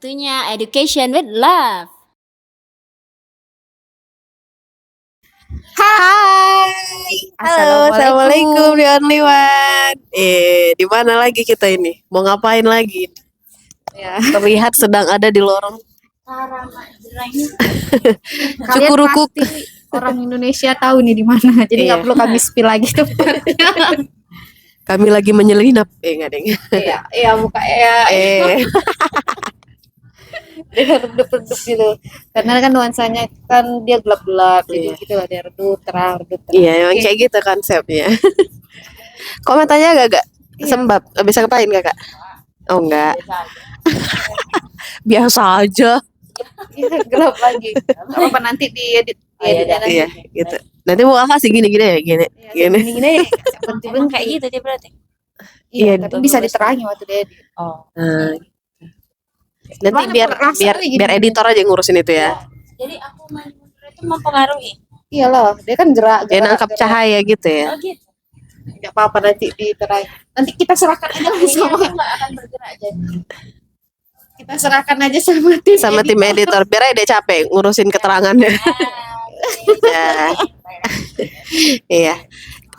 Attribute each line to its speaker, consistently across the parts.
Speaker 1: Waktunya education with love.
Speaker 2: Hai, halo, assalamualaikum di Only One. Di mana lagi kita ini? Mau ngapain lagi?
Speaker 3: Ya.
Speaker 2: Terlihat sedang ada di lorong
Speaker 3: Kalian
Speaker 2: Cukurukuk.
Speaker 3: pasti orang Indonesia tahu nih di mana. Jadi nggak
Speaker 2: Iya.
Speaker 3: perlu kami spill lagi tempatnya.
Speaker 2: Kami lagi menyelinap. Nggak deng.
Speaker 3: Iya buka ya. Dia redup-redup gitu. Karena kan nuansanya kan dia gelap-gelap, jadi
Speaker 2: Iya.
Speaker 3: gitu ada redup terang, redup terang.
Speaker 2: Iya, emang kayak gitu konsepnya. Komentarnya agak sembab. Bisa ngapain kakak? Oh enggak. Biasa aja.
Speaker 3: Iya, gelap lagi. Apa nanti diedit nanti.
Speaker 2: Iya, gitu. Nanti mau apa sih gini-gini ya, gini. Gini.
Speaker 3: Gini penting
Speaker 1: Kayak gitu dia berarti.
Speaker 3: Iya,
Speaker 2: Iya,
Speaker 3: tapi bisa diterangi waktu diedit.
Speaker 1: Oh.
Speaker 2: Nah, nanti
Speaker 3: Mana
Speaker 2: biar
Speaker 3: rasanya gini.
Speaker 2: biar editor aja ngurusin itu ya.
Speaker 1: Jadi aku main mundur itu mempengaruhi.
Speaker 3: Iyalah, dia kan gerak.
Speaker 2: Dia nangkap cahaya gitu ya.
Speaker 1: Oh gitu.
Speaker 3: Enggak apa-apa nanti diterangi. Nanti kita serahkan aja sama
Speaker 1: Nggak akan bergerak jadi.
Speaker 3: kita serahkan aja sama tim
Speaker 2: Sama tim editor biar aja dia capek ngurusin keterangannya. Ya. Iya.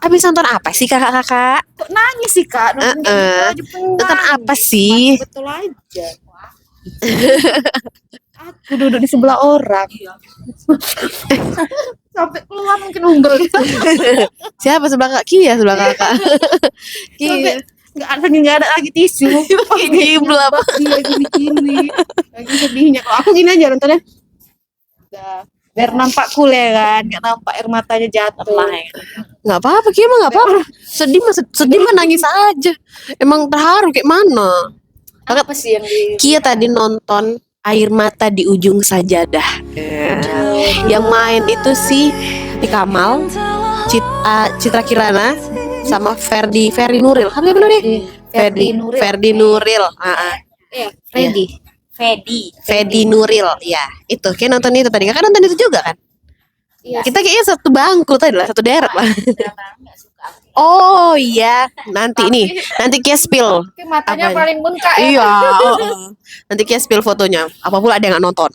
Speaker 2: Habis nonton apa sih kakak-kakak?
Speaker 3: Kok nangis sih kak? Nonton kayak gitu aja pengen
Speaker 2: Nonton
Speaker 3: nangis.
Speaker 2: apa sih?
Speaker 3: Betul aja. Aku duduk di sebelah orang. Sampai keluar mungkin umbel.
Speaker 2: Siapa sebelah kak? Kia sebelah kakak. Kia.
Speaker 3: Sampai nggak ada lagi tisu.
Speaker 2: Ini belum.
Speaker 3: Iya gini-gini. Lagi sedihnya. Kalau aku gini aja nontonnya. Udah. Biar nampak cool ya kan, nggak nampak air matanya jatuh.
Speaker 2: Nggak apa-apa, Kia mah nggak apa-apa. Sedih mah nangis aja. Emang terharu kayak mana?
Speaker 3: Apa sih yang di
Speaker 2: Kia tadi nonton Air Mata di Ujung Sajadah. Yang main itu si Kamal, Citra Kirana, sama Ferdi Nuril. Kan bener deh? Ferdi Nuril.
Speaker 3: Iya, Freddy.
Speaker 2: Ferdi Nuril. Ya, itu. Kayak nonton itu tadi. Kakak nonton itu juga kan?
Speaker 3: Iya.
Speaker 2: Kita kayaknya satu bangku tadi lah, satu deret lah. Oh iya, nanti Kia spill.
Speaker 3: Tapi matanya
Speaker 2: Apanya?
Speaker 3: paling bengkak ya.
Speaker 2: Iya. Nanti Kia spill fotonya. Apa pula ada yang nggak nonton.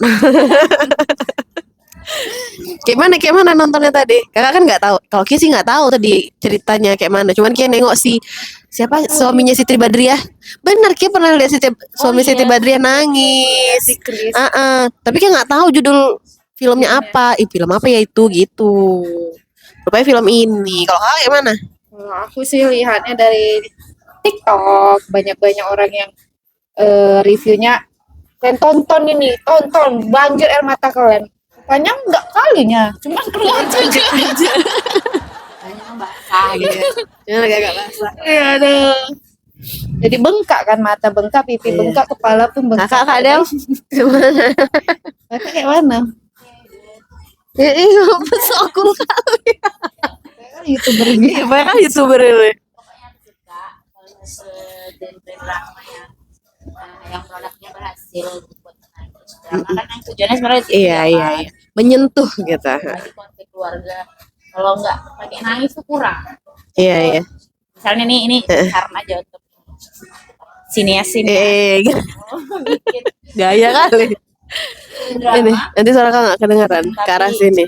Speaker 2: Kayak mana nontonnya tadi? Kakak kan nggak tahu. Kalau Kia sih nggak tahu tadi ceritanya kayak mana. Cuman Kia nengok siapa suaminya Siti Badriah. Bener, Kia pernah lihat suami Siti Badriah nangis.
Speaker 3: Si Chris.
Speaker 2: Tapi Kia nggak tahu judul filmnya apa. Film apa ya itu gitu. Rupanya film ini. Kalau kakak kayak mana?
Speaker 3: Aku sih lihatnya dari TikTok, banyak orang yang reviewnya. Kalian tonton banjir air mata kalian. Rupanya enggak kalinya, cuma keluar aja.
Speaker 1: Basah gitu.
Speaker 2: Ya agak basah.
Speaker 3: Iya ada. Jadi bengkak kan, mata bengkak, pipi bengkak, kepala pun bengkak.
Speaker 2: Kakak Del
Speaker 3: Kakak kayak mana?
Speaker 2: Iya, aku kali.
Speaker 3: YouTuber ini.
Speaker 2: Banyak kan YouTuber ini.
Speaker 1: Pokoknya aku suka kalau genre drama yang produknya berhasil buat menangis. Drama kan yang tujuannya sebenarnya
Speaker 2: Iya. Menyentuh gitu.
Speaker 1: Bagi konflik keluarga. Kalau nggak pakai nangis tuh kurang.
Speaker 2: Iya.
Speaker 1: Misalnya ini karena aja untuk sinias
Speaker 2: Gitu. Gaya kali. Ini,
Speaker 1: drama
Speaker 2: nanti suara kakak nggak kedengaran ke arah sini.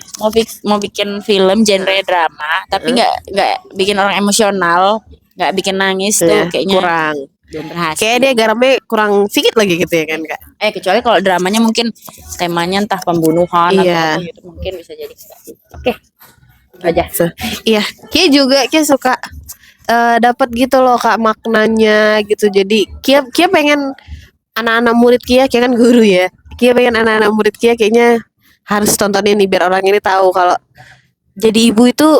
Speaker 1: mau bikin film genre drama tapi nggak bikin orang emosional, nggak bikin nangis tuh
Speaker 2: Iya,
Speaker 1: kayaknya
Speaker 2: kurang.
Speaker 1: belum berhasil.
Speaker 2: Kayak dia garamnya kurang sedikit lagi gitu ya kan kak?
Speaker 1: Kecuali kalau dramanya mungkin temanya entah pembunuhan atau
Speaker 2: Iya.
Speaker 1: apa gitu, mungkin bisa jadi. Oke. Itu aja.
Speaker 2: Iya, Kia suka dapat gitu loh kak maknanya gitu. Jadi Kia pengen anak-anak murid Kia kan guru ya. Kia pengen anak-anak murid Kia kayaknya harus tonton ini biar orang ini tahu kalau jadi ibu itu.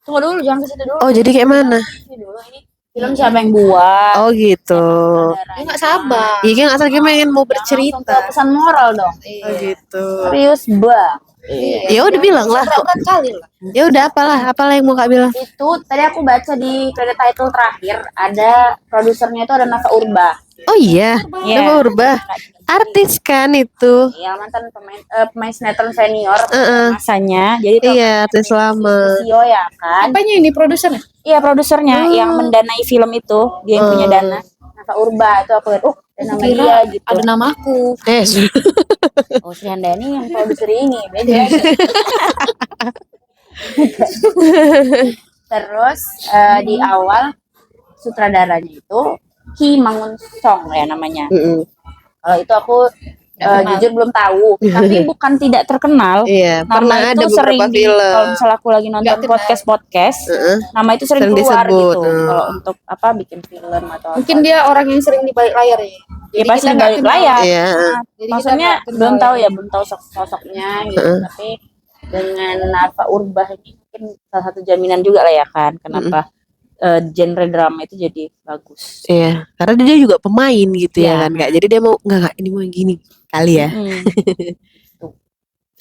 Speaker 1: Tunggu dulu, jangan ke situ dulu.
Speaker 2: Oh jadi kayak mana?
Speaker 1: Ini dulu, ini film siapa yang buat?
Speaker 2: Oh gitu.
Speaker 3: Dia nggak sabar.
Speaker 2: Iya Kia nggak salah Kia pengen mau
Speaker 1: Langsung ke
Speaker 2: bercerita.
Speaker 1: pesan moral dong.
Speaker 2: Oh gitu.
Speaker 1: Serius bang.
Speaker 2: Ya udah bilang lah.
Speaker 3: Berapa kali lah.
Speaker 2: Ya udah apalah yang mau kak bilang.
Speaker 1: Itu tadi aku baca di credit title terakhir ada produsernya itu ada Nafa Urba.
Speaker 2: Oh iya.
Speaker 1: Iya.
Speaker 2: Nama Urba. Artis kan itu.
Speaker 1: Ya mantan pemain sinetron senior
Speaker 2: Heeh.
Speaker 1: masanya. Jadi itu
Speaker 2: Iya, artis lama.
Speaker 1: Sio ya kan.
Speaker 3: Apanya ini produsernya?
Speaker 1: Iya produsernya yang mendanai film itu, dia yang punya dana. Nafa Urba itu aku lihat, ada nama
Speaker 3: Kira
Speaker 1: dia gitu.
Speaker 3: ada namaku.
Speaker 1: Oh, Sri Handayani yang produser ini beda lagi. Terus di awal sutradaranya itu Ki Mangun Song ya namanya. Kalau itu aku jujur belum tahu, tapi bukan tidak terkenal.
Speaker 2: Iya,
Speaker 1: Nama
Speaker 2: pernah
Speaker 1: itu
Speaker 2: ada beberapa
Speaker 1: sering
Speaker 2: film.
Speaker 1: kalau misalnya aku lagi nonton
Speaker 3: Nggak kenal.
Speaker 1: podcast, nama itu sering
Speaker 2: Sering
Speaker 1: keluar
Speaker 2: disebut,
Speaker 1: gitu. Kalau untuk apa bikin film atau
Speaker 3: Mungkin
Speaker 1: apa.
Speaker 3: dia orang yang sering di balik layar ya.
Speaker 1: Ya pasti
Speaker 3: kita nggak
Speaker 1: balik
Speaker 3: kenal.
Speaker 1: layar.
Speaker 2: Iya.
Speaker 1: Nah,
Speaker 3: Jadi
Speaker 1: maksudnya
Speaker 3: kita nggak kenal
Speaker 1: belum tahu
Speaker 3: ya.
Speaker 1: ya, belum tahu sosoknya gitu. Tapi dengan Nafa Urbah ini mungkin salah satu jaminan juga lah ya kan, kenapa genre drama itu jadi bagus.
Speaker 2: Iya, karena dia juga pemain gitu ya
Speaker 1: Iya.
Speaker 2: kan Kak. Jadi dia mau enggak ini mau gini kali ya.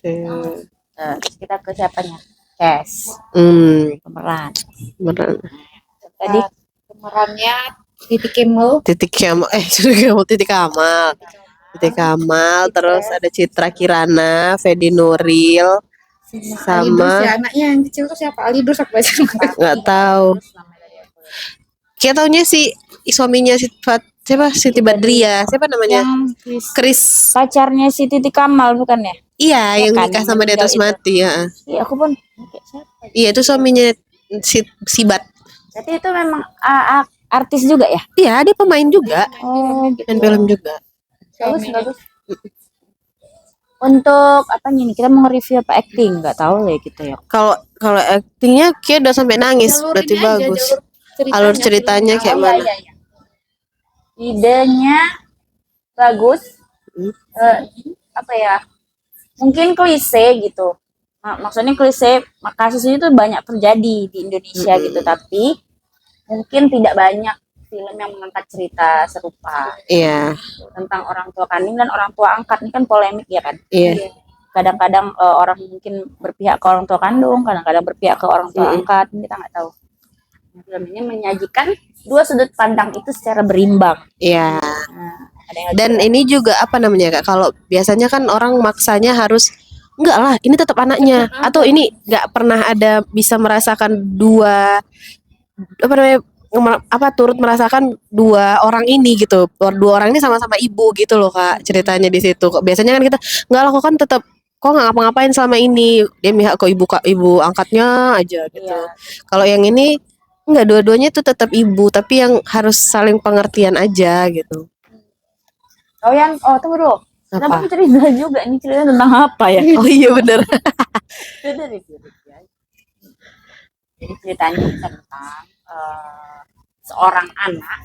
Speaker 1: Terus kita ke siapanya? Cass, pemeran.
Speaker 2: Beneran.
Speaker 1: Tadi
Speaker 3: Pemerannya Titik Kemal.
Speaker 2: Titik Kamal, Titik Kamal. Titik Kamal, terus ada Citra Kirana, Fedi Nuril,
Speaker 3: Alidrus
Speaker 2: sama
Speaker 3: ya, anaknya yang kecil tuh siapa? Alidrus aku baca.
Speaker 2: nggak tahu. Kayak taunya si suaminya siapa? Siti Badriah. Siapa namanya?
Speaker 1: yang
Speaker 2: Chris.
Speaker 1: pacarnya si Titik Kamal bukan ya?
Speaker 2: Iya,
Speaker 1: Ya
Speaker 2: yang
Speaker 1: kan,
Speaker 2: nikah
Speaker 1: yang
Speaker 2: sama dia
Speaker 1: meninggal
Speaker 2: terus
Speaker 1: itu.
Speaker 2: mati ya.
Speaker 1: Iya, aku pun kayak siapa?
Speaker 2: Iya, itu suaminya Sibat.
Speaker 1: Berarti itu memang artis juga ya?
Speaker 2: Iya, dia pemain juga.
Speaker 1: Oh,
Speaker 2: Main film juga.
Speaker 1: bagus. Untuk apa nih? Kita mau review apa acting? Nggak tahu ya kita ya.
Speaker 2: Kalau aktingnya kayak udah sampai nangis, berarti bagus. Alur ceritanya kayak mana?
Speaker 1: Iya. Idenya bagus. Apa ya? Mungkin klise gitu. Maksudnya klise, kasus ini tuh banyak terjadi di Indonesia gitu, tapi mungkin tidak banyak film yang mengangkat cerita serupa.
Speaker 2: Iya.
Speaker 1: Tentang orang tua kandung dan orang tua angkat, ini kan polemik ya kan.
Speaker 2: Iya.
Speaker 1: Kadang-kadang orang mungkin berpihak ke orang tua kandung, kadang-kadang berpihak ke orang tua angkat, kita nggak tahu. Film ini menyajikan dua sudut pandang itu secara berimbang.
Speaker 2: Iya.
Speaker 1: Ada yang
Speaker 2: Dan ini juga apa namanya Kak? Kalau biasanya kan orang maksanya harus enggak lah, ini tetap anaknya, atau ini nggak pernah ada bisa merasakan dua apa namanya turut merasakan dua orang ini gitu. Dua orang ini sama-sama ibu gitu loh Kak, ceritanya di situ. Biasanya kan kita enggak lah, kok kan tetap kok nggak ngapa-ngapain selama ini, dia mihak ke ibu angkatnya aja gitu.
Speaker 1: Iya.
Speaker 2: Kalau yang ini enggak, dua-duanya itu tetap ibu, tapi yang harus saling pengertian aja gitu.
Speaker 1: tunggu dulu.
Speaker 2: Apa?
Speaker 1: Kenapa cerita juga? Ini cerita tentang apa ya?
Speaker 2: Oh iya bener.
Speaker 1: Udah review ya. Jadi ceritanya tentang seorang anak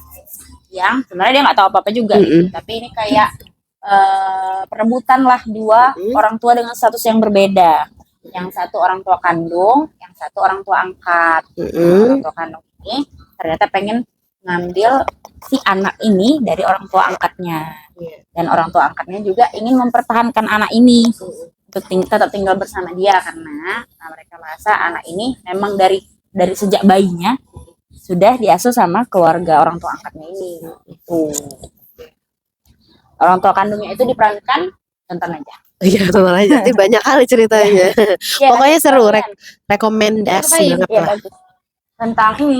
Speaker 1: yang sebenarnya dia nggak tahu apa-apa juga gitu. Tapi ini kayak perebutan lah dua orang tua dengan status yang berbeda. Yang satu orang tua kandung, yang satu orang tua angkat. Orang tua kandung ini ternyata pengen ngambil si anak ini dari orang tua angkatnya. Dan orang tua angkatnya juga ingin mempertahankan anak ini untuk tetap tinggal bersama dia, karena mereka merasa anak ini memang dari sejak bayinya sudah diasuh sama keluarga orang tua angkatnya ini. Itu orang tua kandungnya itu diperankan, tonton aja.
Speaker 2: Iya, tonton aja. Nanti banyak kali ceritanya.
Speaker 1: Ya,
Speaker 2: Pokoknya seru,
Speaker 1: kalian.
Speaker 2: rekomendasi banget
Speaker 1: Ya,
Speaker 2: lah.
Speaker 1: bagus. Tentang ini,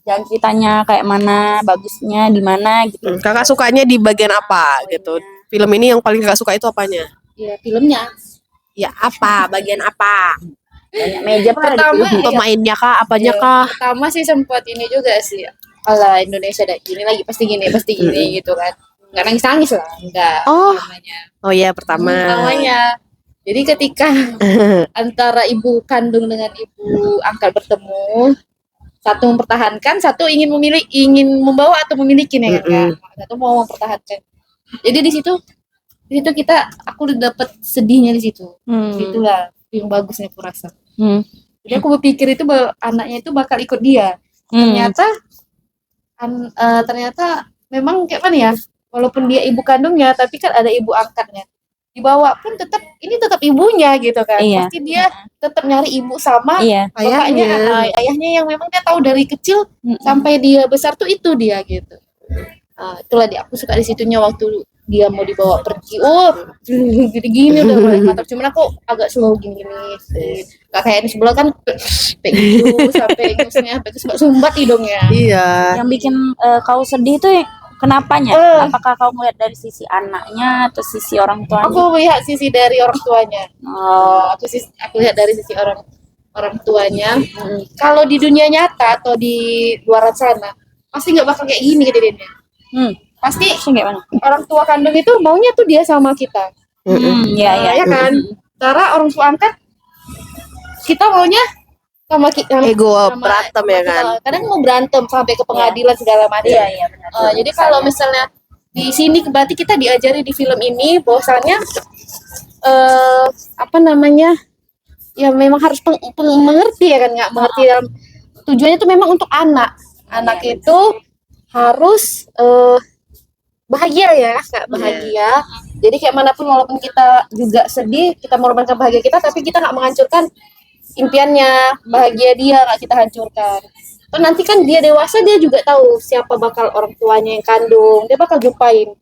Speaker 1: jangan ceritanya kayak mana, bagusnya di mana gitu.
Speaker 2: Kakak sukanya di bagian apa gitu? Film ini yang paling kakak suka itu apanya?
Speaker 3: Iya, filmnya.
Speaker 2: Ya apa? Bagian apa?
Speaker 1: Banyak meja
Speaker 3: Pertama, iya.
Speaker 2: Pemainnya kah? Apanya kah?
Speaker 3: Pertama sih sempat ini juga sih. Ala Indonesia ada gini lagi, pasti gini gitu kan. Nggak nangis lah, enggak.
Speaker 2: Oh.
Speaker 3: Namanya.
Speaker 2: Oh iya,
Speaker 3: Pertamanya. Jadi ketika antara ibu kandung dengan ibu angkat bertemu, satu mempertahankan, satu ingin membawa atau memiliki nih kan. Satu mau mempertahankan. Jadi di situ aku dapat sedihnya di situ. Itulah yang bagusnya aku rasa. Jadi aku berpikir itu anaknya itu bakal ikut dia. Ternyata memang kayak mana ya? Walaupun dia ibu kandungnya, tapi kan ada ibu angkatnya. Dibawa pun tetap ibunya gitu kan.
Speaker 1: Iya.
Speaker 3: Pasti dia tetap nyari ibu sama bapaknya, ayahnya yang memang dia tahu dari kecil sampai dia besar tuh itu dia gitu. Itulah aku suka di situnya waktu dia mau dibawa pergi. Gini udah mulai mantap. Cuman aku agak slow gini. Gak kayak di sebelah kan kayak gitu sampai ngusnya sampai sumbat hidungnya.
Speaker 2: Iya.
Speaker 1: Yang bikin kau sedih tuh Kenapanya? Apakah kau melihat dari sisi anaknya atau sisi orang tuanya?
Speaker 3: Aku lihat sisi dari orang tuanya.
Speaker 1: Oh,
Speaker 3: Aku lihat dari sisi orang tuanya. Kalau di dunia nyata atau di luar sana, pasti nggak bakal kayak gini kejadiannya. Pasti
Speaker 1: kayak mana?
Speaker 3: orang tua kandung itu maunya tuh dia sama kita.
Speaker 1: Iya.
Speaker 3: Ya kan? Karena orang tua angkat kita maunya sama kita.
Speaker 2: Ego berantem ya kan.
Speaker 3: Kadang mau berantem sampai ke pengadilan segala macam.
Speaker 1: Iya, benar.
Speaker 3: Jadi kalau misalnya di sini berarti kita diajari di film ini bahwasannya apa namanya? Ya memang harus mengerti ya kan, nggak mengerti dalam tujuannya itu memang untuk anak. Anak itu harus bahagia ya, nggak bahagia. Jadi kayak manapun walaupun kita juga sedih, kita mengorbankan bahagia kita, tapi kita nggak menghancurkan impiannya, bahagia dia nggak kita hancurkan. Terus nanti kan dia dewasa, dia juga tahu siapa bakal orang tuanya yang kandung, dia bakal jumpain.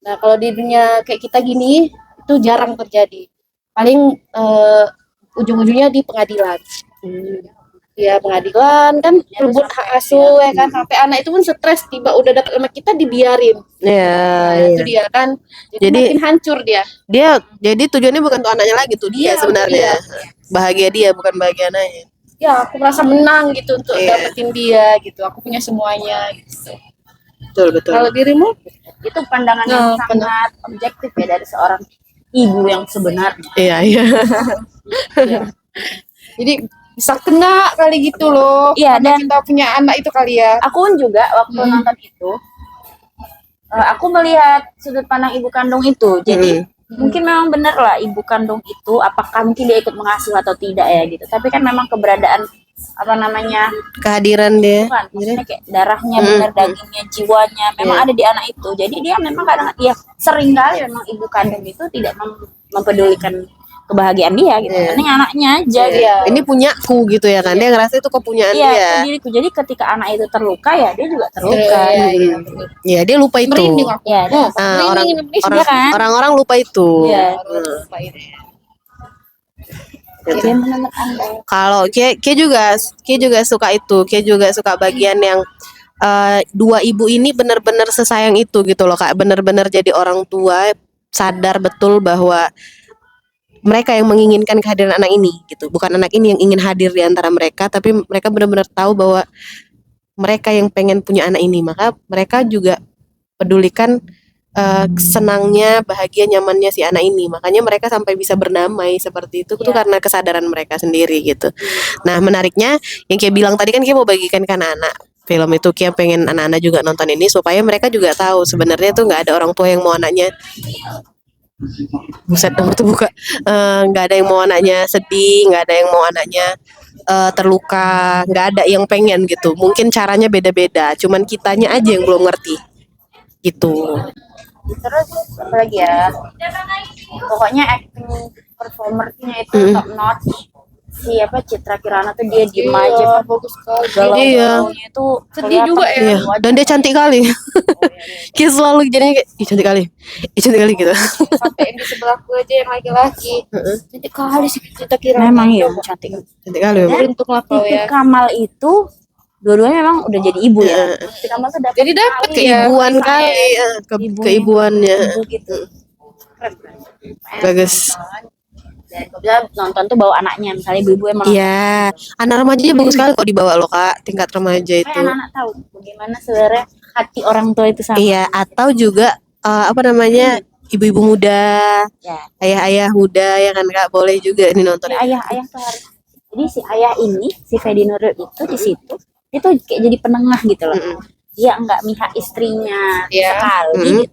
Speaker 3: Nah kalau di dunia kayak kita gini itu jarang terjadi. Paling ujung-ujungnya di pengadilan. Ya pengadilan kan rebut hak asuh ya kan, sampai anak itu pun stres tiba udah dapet sama kita dibiarin. Itu dia kan. Jadi makin hancur dia.
Speaker 2: Jadi tujuannya bukan untuk anaknya lagi tuh dia sebenarnya. Bahagia dia bukan bahagia anaknya.
Speaker 3: Ya aku merasa menang gitu untuk dapetin dia gitu. Aku punya semuanya gitu.
Speaker 2: Betul.
Speaker 3: Kalau dirimu?
Speaker 1: Itu pandangan yang sangat objektif ya dari seorang ibu yang sebenarnya.
Speaker 2: Iya.
Speaker 3: Jadi bisa kena kali gitu loh.
Speaker 1: Iya, dan
Speaker 3: kita punya anak itu kali ya.
Speaker 1: Aku pun juga waktu nonton itu, aku melihat sudut pandang ibu kandung itu. Jadi mungkin memang benar lah ibu kandung itu, apakah mungkin dia ikut mengasuh atau tidak ya gitu. Tapi kan memang keberadaan
Speaker 2: kehadiran dia,
Speaker 1: bukan, maksudnya kayak darahnya, benar dagingnya, jiwanya memang ada di anak itu. Jadi dia memang kadang sering kali memang ibu kandung itu tidak mempedulikan kebahagiaan dia gitu. Ini anaknya aja gitu.
Speaker 2: Ini punyaku gitu ya kan. Dia ngerasa itu kepunyaan dia.
Speaker 1: Itu diriku. Jadi ketika anak itu terluka ya dia juga terluka.
Speaker 2: Iya, dia lupa itu. Orang-orang lupa itu. Kalau Kia juga suka itu. Kia juga suka bagian yang dua ibu ini benar-benar sesayang itu gitu loh Kak. Benar-benar jadi orang tua sadar betul bahwa mereka yang menginginkan kehadiran anak ini gitu, bukan anak ini yang ingin hadir di antara mereka, tapi mereka benar-benar tahu bahwa mereka yang pengen punya anak ini, maka mereka juga pedulikan senangnya, bahagia, nyamannya si anak ini. Makanya mereka sampai bisa berdamai seperti itu tuh karena kesadaran mereka sendiri gitu. Nah menariknya yang Kia bilang tadi kan Kia mau bagikan ke anak-anak film itu, Kia pengen anak-anak juga nonton ini supaya mereka juga tahu sebenarnya tuh nggak ada orang tua yang mau anaknya nggak ada yang mau anaknya sedih, nggak ada yang mau anaknya terluka, nggak ada yang pengen gitu. Mungkin caranya beda-beda, cuman kitanya aja yang belum ngerti gitu.
Speaker 1: Terus apa lagi ya, pokoknya acting performernya itu top notch. Siapa Citra Kirana tuh dia diem aja,
Speaker 3: bagus sekali.
Speaker 1: Galau-galaunya itu
Speaker 3: sedih juga ya.
Speaker 2: Dan dia cantik kali. Kita selalu jadinya kayak cantik kali gitu.
Speaker 3: Sampai yang di sebelahku aja yang laki-laki cantik kali sih Citra Kirana.
Speaker 1: Memang cantik
Speaker 2: kali.
Speaker 3: Beruntung lah kau ya.
Speaker 1: Kamal itu dua-duanya memang udah jadi ibu ya. Kamal tuh
Speaker 3: jadi dapat
Speaker 2: keibuan kali, keibuannya
Speaker 1: gitu.
Speaker 2: Bagus.
Speaker 1: Dan kalau bisa nonton tuh bawa anaknya, misalnya ibu-ibu emang.
Speaker 2: Iya, anak remajanya bagus sekali kok dibawa loh Kak, tingkat remaja itu.
Speaker 1: Anak-anak tahu bagaimana sebenarnya hati orang tua itu sama.
Speaker 2: Iya, atau juga ibu-ibu muda, ayah-ayah muda ya kan Kak, boleh juga ini nonton.
Speaker 1: Ayah-ayah tuh harus. Jadi si ayah ini, si Fedi Nuril itu di situ, itu kayak jadi penengah gitu loh. Dia enggak mihak istrinya sekali,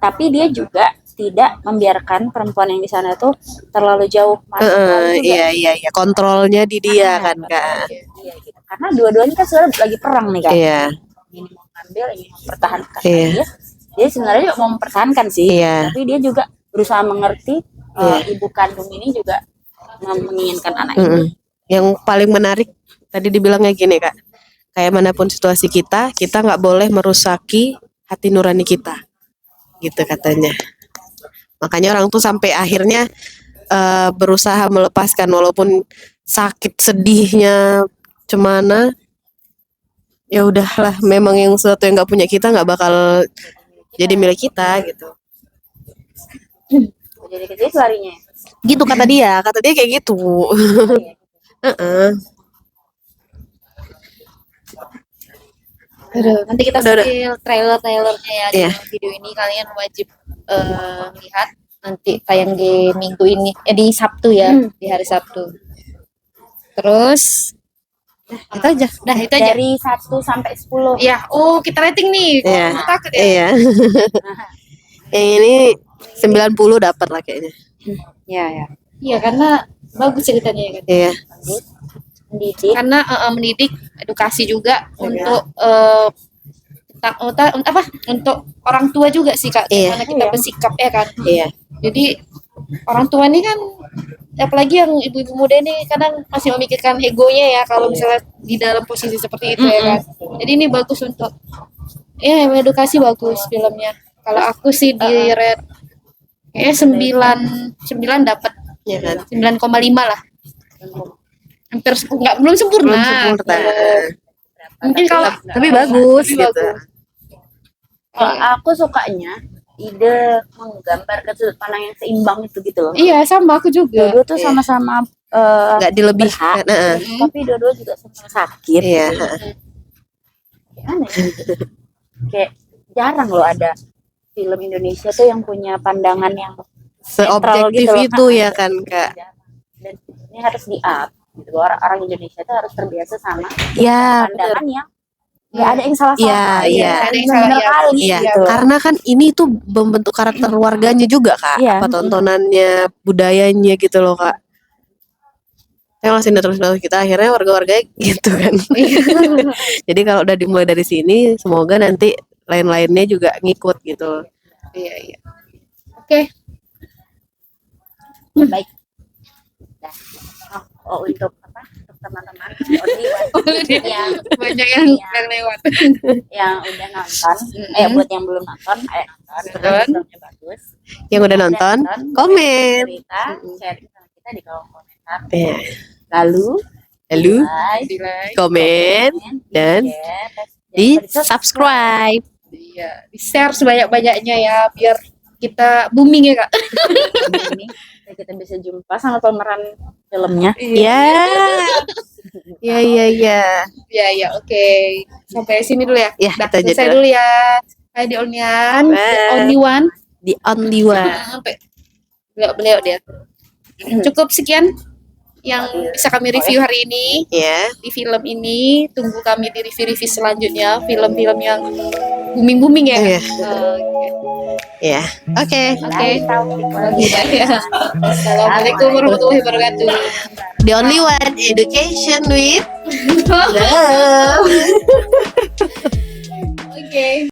Speaker 1: tapi dia juga tidak membiarkan perempuan yang di sana tuh terlalu jauh masuk.
Speaker 2: Iya, kontrolnya di dia kan Kak.
Speaker 1: Iya gitu. Karena dua-duanya kan sebenarnya lagi perang nih kan.
Speaker 2: Iya.
Speaker 1: Ini mau ngambil, ini mau mempertahankan dia. Dia sebenarnya mau mempertahankan sih, tapi dia juga berusaha mengerti ibu kandung ini juga menginginkan anak ini.
Speaker 2: Yang paling menarik tadi dibilangnya gini Kak, kayak manapun situasi kita nggak boleh merusaki hati nurani kita, gitu katanya. Makanya orang tuh sampai akhirnya berusaha melepaskan walaupun sakit sedihnya cemana, ya udahlah, memang yang sesuatu yang nggak punya kita nggak bakal jadi milik kita gitu.
Speaker 1: Jadi ke situ larinya.
Speaker 2: Gitu kata dia kayak gitu. Heeh.
Speaker 3: Aduh, nanti kita
Speaker 2: Udah.
Speaker 3: spill trailernya ya di
Speaker 2: Iya.
Speaker 3: video ini, kalian wajib lihat, nanti tayang di minggu ini, di Sabtu ya, di hari Sabtu. Terus
Speaker 2: Itu aja.
Speaker 3: dah itu aja.
Speaker 1: Dari 1 sampai 10.
Speaker 3: Ya, kita rating nih.
Speaker 2: Iya.
Speaker 3: Takut ya.
Speaker 2: Iya. Yang ini 90 dapat lah kayaknya.
Speaker 1: Ya.
Speaker 3: Iya, karena bagus ceritanya ya kan.
Speaker 2: Iya.
Speaker 1: Mendidik.
Speaker 3: Karena mendidik, edukasi juga untuk untuk orang tua juga sih Kak.
Speaker 2: Iya.
Speaker 3: Karena kita
Speaker 1: Iya.
Speaker 3: bersikap ya kan.
Speaker 2: Iya.
Speaker 3: Jadi orang tua ini kan, apalagi yang ibu-ibu muda ini kadang masih memikirkan egonya ya kalau misalnya di dalam posisi seperti itu ya kan. Jadi ini bagus untuk edukasi, bagus filmnya. Kalau aku sih di rate kayaknya 9 dapat,
Speaker 2: Iya kan.
Speaker 3: 9,5 lah. Hampir belum sempurna.
Speaker 2: Belum sempurna.
Speaker 3: Mungkin kalau
Speaker 2: Tapi bagus
Speaker 3: tapi
Speaker 2: gitu.
Speaker 3: bagus.
Speaker 1: Kalau aku sukanya ide menggambarkan sudut pandang yang seimbang itu gitu loh.
Speaker 3: Iya, sama aku juga.
Speaker 1: Dua-dua tuh
Speaker 2: Iya.
Speaker 1: sama-sama
Speaker 2: Nggak dilebihkan. Heeh.
Speaker 1: tapi dua-dua juga sama-sama sakit.
Speaker 2: Iya.
Speaker 1: Gimana ya? Kayak jarang loh ada film Indonesia tuh yang punya pandangan yang
Speaker 2: Seobjektif
Speaker 1: gitu loh.
Speaker 2: itu ya kan Kak.
Speaker 1: Dan ini harus di-up gitu. Orang Indonesia tuh harus terbiasa sama
Speaker 2: Ya,
Speaker 1: pandangan yang nggak ada yang salah.
Speaker 2: Iya, iya.
Speaker 3: Ada yang
Speaker 1: Bener
Speaker 3: salah,
Speaker 1: kali
Speaker 2: Iya,
Speaker 1: gitu.
Speaker 2: karena kan ini tuh membentuk karakter warganya juga Kak.
Speaker 1: Iya.
Speaker 2: Apa tontonannya, budayanya gitu loh Kak. Yang masih terus kita akhirnya warga-warganya gitu kan. Jadi kalau udah dimulai dari sini, semoga nanti lain-lainnya juga ngikut gitu.
Speaker 3: Iya. Oke.
Speaker 1: Baik. Nah, untuk apa? Untuk teman-teman yang
Speaker 3: Banyak yang lewat.
Speaker 1: yang udah nonton, buat yang belum nonton, ayo nonton.
Speaker 3: Nonton.
Speaker 1: Filmnya bagus.
Speaker 2: Yang udah nonton, komen.
Speaker 1: Cerita, sharing sama kita di kolom komentar.
Speaker 2: Iya.
Speaker 1: Lalu
Speaker 2: Lalu
Speaker 3: Di-like.
Speaker 2: komen dan di subscribe.
Speaker 3: Iya, di-share sebanyak-banyaknya ya biar kita booming ya Kak.
Speaker 1: ini kita bisa jumpa sama pemeran filmnya.
Speaker 2: Ya. Ya.
Speaker 3: Iya, oke. Sampai sini dulu ya.
Speaker 2: Ya,
Speaker 3: Dah,
Speaker 2: kita aja
Speaker 3: selesai
Speaker 2: dulu.
Speaker 3: dulu ya. Saya di Onyan,
Speaker 2: Bye.
Speaker 3: Only One.
Speaker 2: The only one.
Speaker 3: Sampai beliau dia. Cukup sekian yang bisa kami review hari ini
Speaker 2: Ya.
Speaker 3: di film ini. Tunggu kami di review-review selanjutnya, film-film yang booming-booming ya.
Speaker 2: Iya.
Speaker 3: Oke.
Speaker 2: Ya. Oke.
Speaker 3: Assalamualaikum warahmatullahi wabarakatuh.
Speaker 2: The only one education with love.
Speaker 3: Oke.